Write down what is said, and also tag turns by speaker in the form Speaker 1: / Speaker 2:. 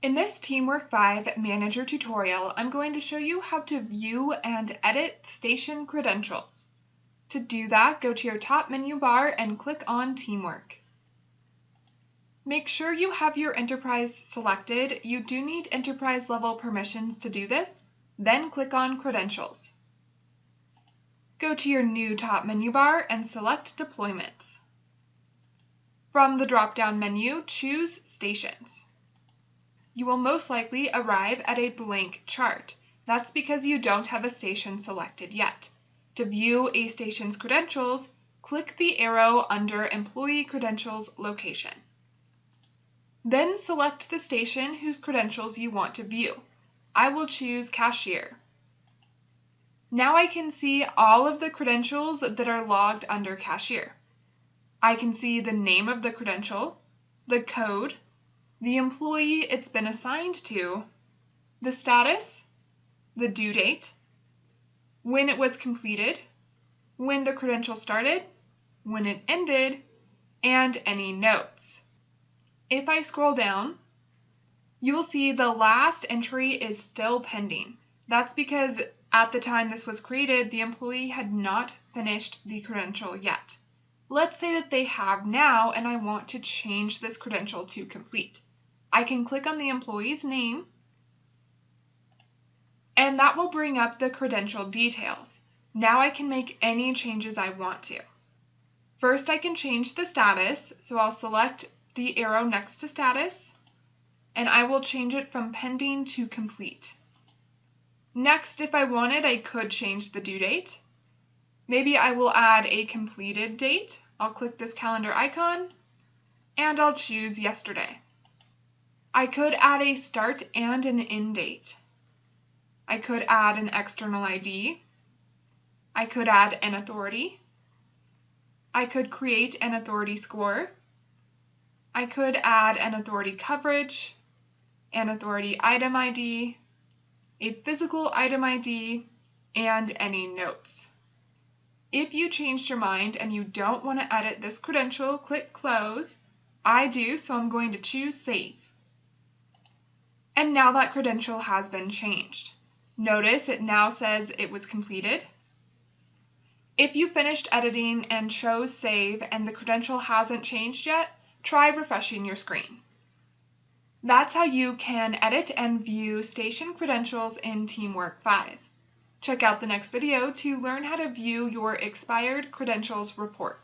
Speaker 1: In this TeamWork 5 Manager tutorial, I'm going to show you how to view and edit station credentials. To do that, go to your top menu bar and click on TeamWork. Make sure you have your enterprise selected. You do need enterprise level permissions to do this, then click on Credentials. Go to your new top menu bar and select Deployments. From the drop-down menu, choose Stations. You will most likely arrive at a blank chart. That's because you don't have a station selected yet. To view a station's credentials, click the arrow under Employee Credentials Location. Then select the station whose credentials you want to view. I will choose Cashier. Now I can see all of the credentials that are logged under Cashier. I can see the name of the credential, the code, the employee it's been assigned to, the status, the due date, when it was completed, when the credential started, when it ended, and any notes. If I scroll down, you will see the last entry is still pending. That's because at the time this was created, the employee had not finished the credential yet. Let's say that they have now, and I want to change this credential to complete. I can click on the employee's name, and that will bring up the credential details. Now I can make any changes I want to. First, I can change the status, so I'll select the arrow next to status, and I will change it from pending to complete. Next, if I wanted, I could change the due date. Maybe I will add a completed date. I'll click this calendar icon, and I'll choose yesterday. I could add a start and an end date. I could add an external ID. I could add an authority. I could create an authority score. I could add an authority coverage, an authority item ID, a physical item ID, and any notes. If you changed your mind and you don't want to edit this credential, click Close. I do, so I'm going to choose Save. And now that credential has been changed. Notice it now says it was completed. If you finished editing and chose Save and the credential hasn't changed yet, try refreshing your screen. That's how you can edit and view station credentials in TeamWork 5. Check out the next video to learn how to view your expired credentials report.